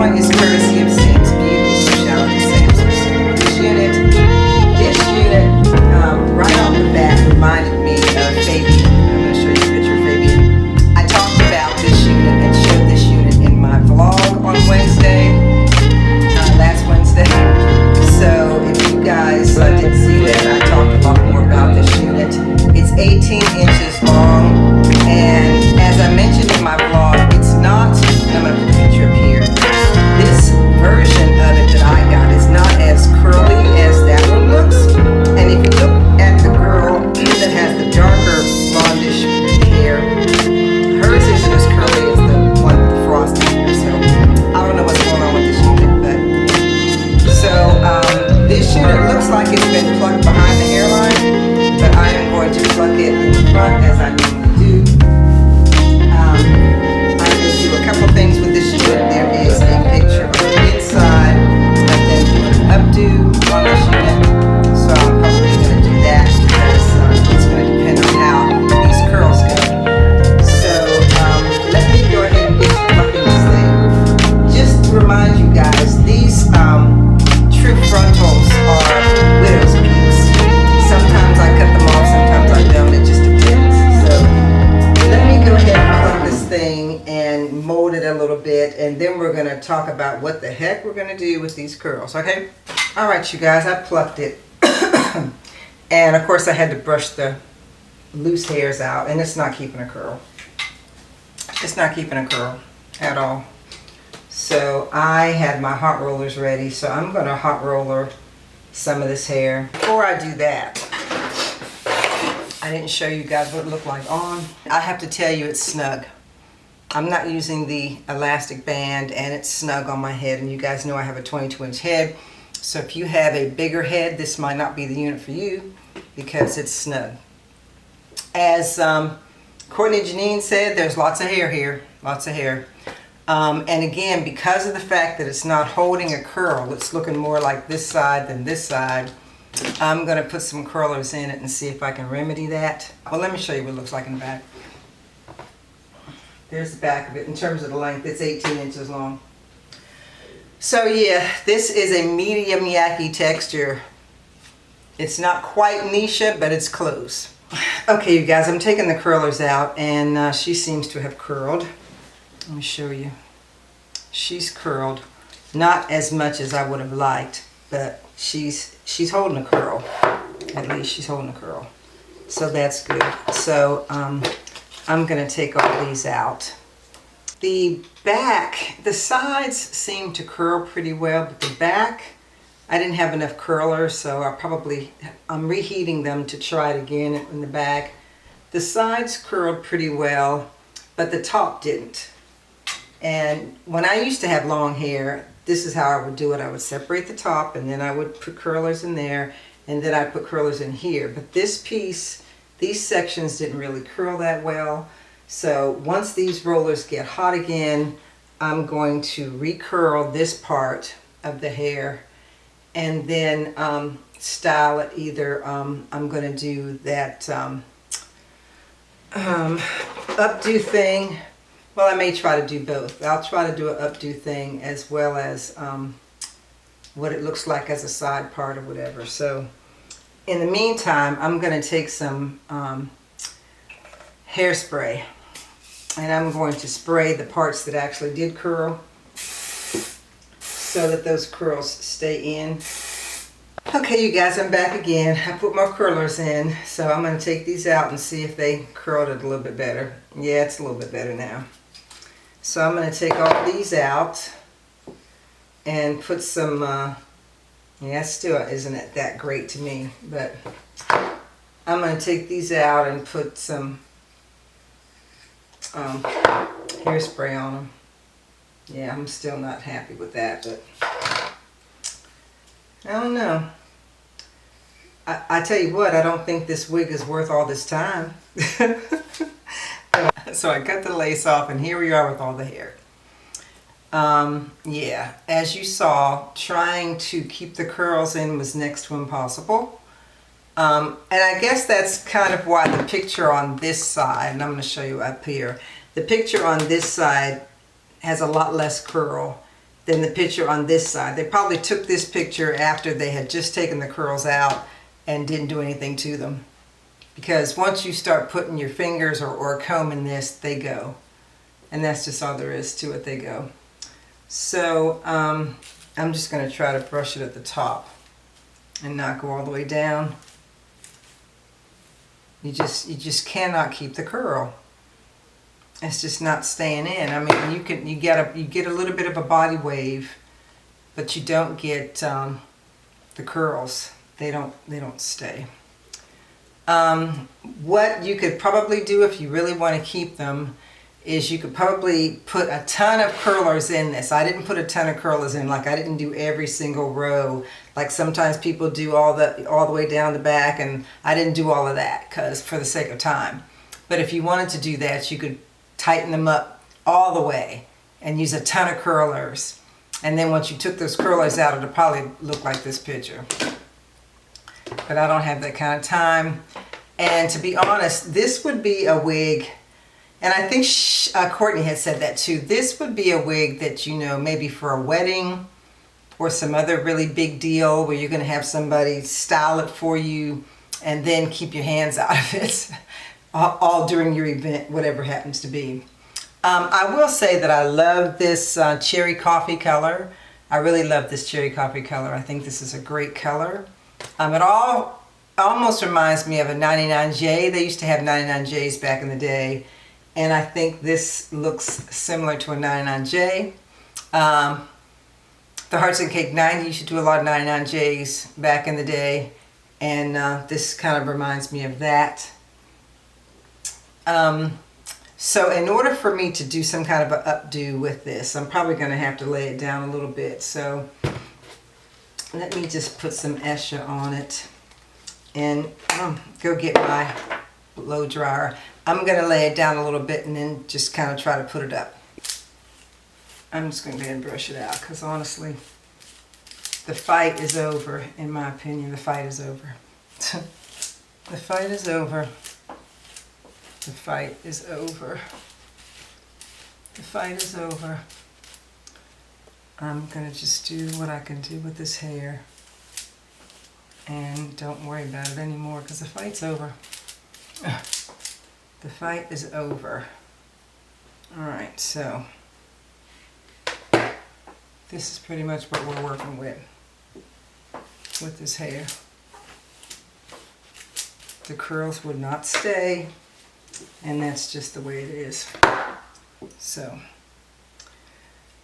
one is courtesy of Sam's Beauty, so shout out to Sam's for sending me this unit, right off the bat reminded me of Fabian. I'm going to show you a picture of Fabian. I talked about this unit and showed this unit in my vlog on Wednesday, last Wednesday. So if you guys didn't see that, I talked a lot more about this unit. It's 18 inches long, and as I mentioned in my vlog, it's not, and I'm going to put a picture up here, this version of it that I got is not as curly as that one looks. And if you look at the girl that has the darker blondish hair, hers isn't as curly as the one with the frosted hair. So I don't know what's going on with this unit, but so this unit looks like it's been plucked behind the hairline, but I am going to pluck it in the front as I normally do. I'm going to do a couple things with this unit. There is a picture of the inside of them doing an updo on this unit, so I'm probably going to do that because it's going to depend on how these curls go. So let me go ahead and get to plucking this thing. Just to remind you guys, these true frontals are widow's peaks. Sometimes I cut them off, sometimes I don't. It just depends. So let me go ahead and pluck this thing and mold it a little bit, and then we're going to talk about what the heck we're going to do with these curls, okay? All right, you guys, I plucked it. And of course I had to brush the loose hairs out, and it's not keeping a curl. It's not keeping a curl at all. So I had my hot rollers ready, so I'm going to hot roller some of this hair. Before I do that, I didn't show you guys what it looked like on. I have to tell you, it's snug. I'm not using the elastic band, and it's snug on my head, and you guys know I have a 22-inch head. So if you have a bigger head, this might not be the unit for you because it's snug. As Courtney Janine said, there's lots of hair here, lots of hair. And again, because of the fact that it's not holding a curl, it's looking more like this side than this side, I'm going to put some curlers in it and see if I can remedy that. Well, let me show you what it looks like in the back. There's the back of it. In terms of the length, it's 18 inches long. So yeah, this is a medium yaki texture. It's not quite Nisha, but it's close. Okay, you guys, I'm taking the curlers out, and she seems to have curled. Let me show you. She's curled, not as much as I would have liked, but she's holding a curl. At least she's holding a curl, so that's good. So I'm going to take all these out. The back, the sides seem to curl pretty well, but the back, I didn't have enough curlers, so I'm reheating them to try it again in the back. The sides curled pretty well, but the top didn't. And when I used to have long hair, this is how I would do it. I would separate the top, and then I would put curlers in there, and then I'd put curlers in here. But this piece, these sections didn't really curl that well. So once these rollers get hot again, I'm going to recurl this part of the hair, and then style it. Either I'm going to do that updo thing. Well, I may try to do both. I'll try to do an updo thing as well as what it looks like as a side part or whatever. So in the meantime, I'm going to take some hairspray, and I'm going to spray the parts that actually did curl so that those curls stay in. Okay, you guys, I'm back again. I put more curlers in, so I'm going to take these out and see if they curled it a little bit better. Yeah, it's a little bit better now. So I'm going to take all these out and put some, yeah, still isn't it that great to me, but I'm going to take these out and put some hairspray on them. Yeah, I'm still not happy with that, but I don't know. I tell you what, I don't think this wig is worth all this time. So I cut the lace off, and here we are with all the hair. Yeah, as you saw, trying to keep the curls in was next to impossible. And I guess that's kind of why the picture on this side, and I'm going to show you up here, the picture on this side has a lot less curl, than the picture on this side. They probably took this picture after they had just taken the curls out and didn't do anything to them. Because once you start putting your fingers or a comb in this, they go. And that's just all there is to it, they go. So I'm just going to try to brush it at the top and not go all the way down. You just cannot keep the curl. It's just not staying in. I mean, you get a little bit of a body wave, but you don't get the curls. They don't stay. What you could probably do if you really want to keep them is you could probably put a ton of curlers in this. I didn't put a ton of curlers in, like I didn't do every single row. Like sometimes people do all the way down the back, and I didn't do all of that because for the sake of time. But if you wanted to do that, you could tighten them up all the way and use a ton of curlers. And then once you took those curlers out, it'll probably look like this picture. But I don't have that kind of time. And to be honest, this would be a wig, and I think Courtney had said that too. This would be a wig that, you know, maybe for a wedding or some other really big deal where you're going to have somebody style it for you and then keep your hands out of it all during your event, whatever happens to be. I will say that I love this cherry coffee color. I really love this cherry coffee color. I think this is a great color. It almost reminds me of a 99J. They used to have 99Js back in the day, and I think this looks similar to a 99J. The Hearts and Cake 90 used to do a lot of 99Js back in the day, and this kind of reminds me of that. So in order for me to do some kind of an updo with this, I'm probably going to have to lay it down a little bit. So let me just put some Esha on it and go get my blow dryer. I'm going to lay it down a little bit and then just kind of try to put it up. I'm just going to go ahead and brush it out because honestly, the fight is over, in my opinion. The fight is over. The fight is over. The fight is over. The fight is over. I'm going to just do what I can do with this hair. And don't worry about it anymore because the fight's over. The fight is over. Alright, so this is pretty much what we're working with this hair. The curls would not stay, and that's just the way it is. So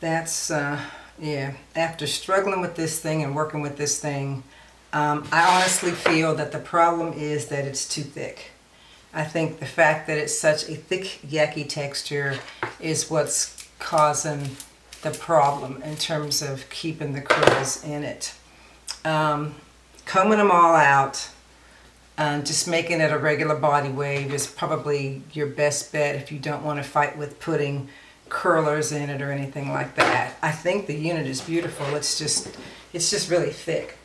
that's yeah, after struggling with this thing and working with this thing, I honestly feel that the problem is that it's too thick. I think the fact that it's such a thick, yucky texture is what's causing the problem in terms of keeping the curls in it. Combing them all out, just making it a regular body wave is probably your best bet if you don't want to fight with putting curlers in it or anything like that. I think the unit is beautiful. It's just really thick.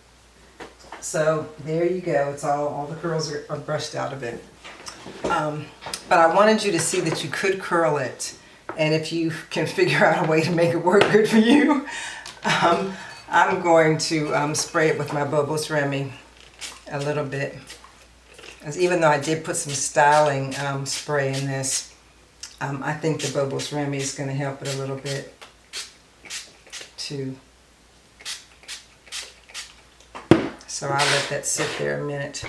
So there you go. It's all the curls are brushed out of it. But I wanted you to see that you could curl it, and if you can figure out a way to make it work good for you, I'm going to spray it with my Bobos Remy a little bit. As even though I did put some styling spray in this, I think the Bobos Remy is going to help it a little bit too. So I'll let that sit there a minute,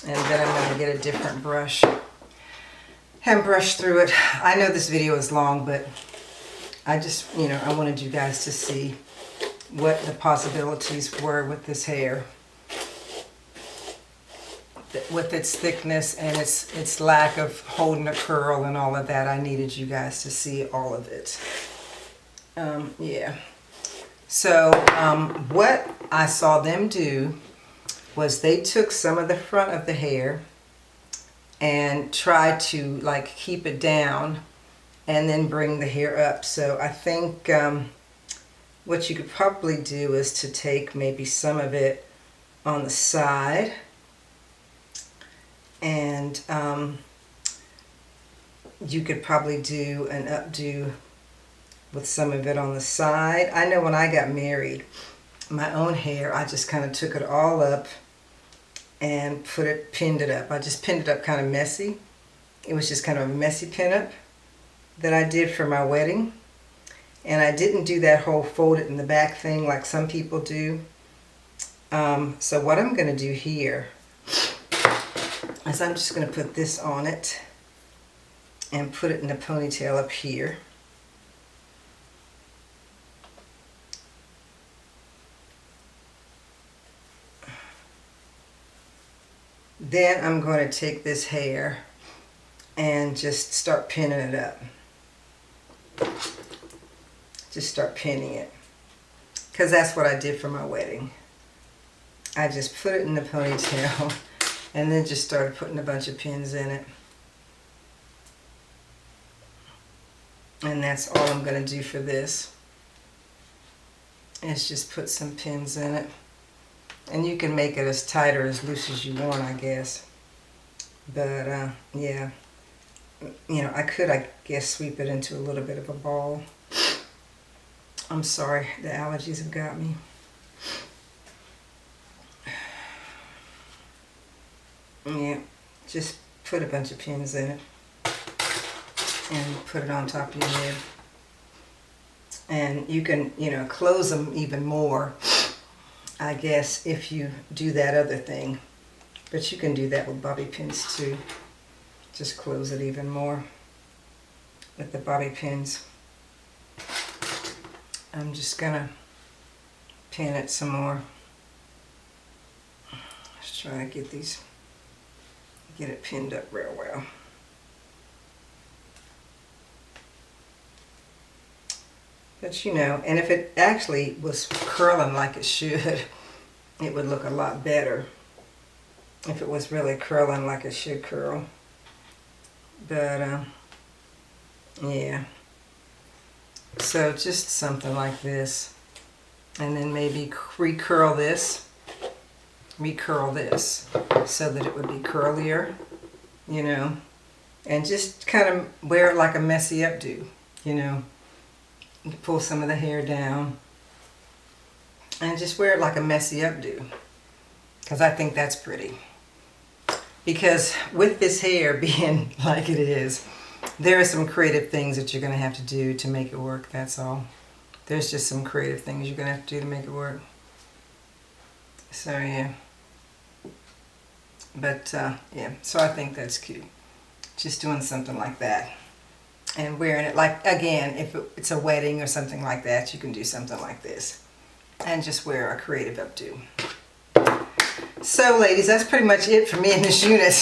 and then I'm going to get a different brush and brush through it. I know this video is long, but I just, I wanted you guys to see what the possibilities were with this hair. With its thickness and its lack of holding a curl and all of that, I needed you guys to see all of it. Yeah. So what I saw them do was they took some of the front of the hair and tried to like keep it down and then bring the hair up. So I think what you could probably do is to take maybe some of it on the side, and you could probably do an updo with some of it on the side. I know when I got married, my own hair, I just kind of took it all up and pinned it up. I just pinned it up kind of messy. It was just kind of a messy pin up that I did for my wedding. And I didn't do that whole fold it in the back thing like some people do. So what I'm going to do here is I'm just going to put this on it and put it in a ponytail up here. Then I'm going to take this hair and just start pinning it up. Just start pinning it, because that's what I did for my wedding. I just put it in the ponytail and then just started putting a bunch of pins in it. And that's all I'm going to do for this, is just put some pins in it. And you can make it as tight or as loose as you want, I guess. But yeah, you know, I could, I guess, sweep it into a little bit of a ball. I'm sorry, the allergies have got me. Yeah, just put a bunch of pins in it and put it on top of your head. And you can, you know, close them even more, I guess, if you do that other thing. But you can do that with bobby pins too. Just close it even more with the bobby pins. I'm just gonna pin it some more. Let's try to get it pinned up real well. But you know, and if it actually was curling like it should, it would look a lot better if it was really curling like it should curl. But yeah, so just something like this, and then maybe recurl this so that it would be curlier, you know, and just kind of wear it like a messy updo, you know. Pull some of the hair down and just wear it like a messy updo, because I think that's pretty. Because with this hair being like it is, there are some creative things that you're going to have to do to make it work, that's all. There's just some creative things you're going to have to do to make it work. So yeah. But yeah, so I think that's cute. Just doing something like that. And wearing it like, again, if it's a wedding or something like that, you can do something like this. And just wear a creative updo. So ladies, that's pretty much it for me in this unit.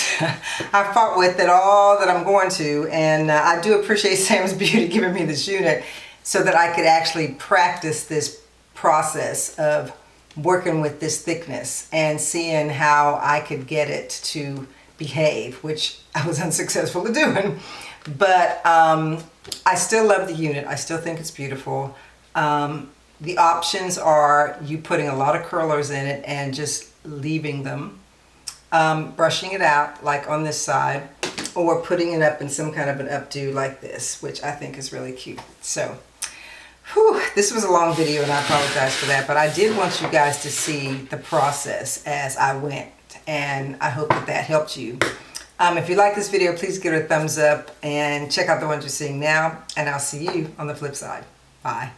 I fought with it all that I'm going to, and I do appreciate Sam's Beauty giving me this unit so that I could actually practice this process of working with this thickness and seeing how I could get it to behave, which I was unsuccessful at doing. But I still love the unit. I still think it's beautiful. The options are you putting a lot of curlers in it and just leaving them, brushing it out like on this side, or putting it up in some kind of an updo like this, which I think is really cute. So, whew, this was a long video and I apologize for that, but I did want you guys to see the process as I went, and I hope that that helped you. If you like this video, please give it a thumbs up and check out the ones you're seeing now, and I'll see you on the flip side. Bye.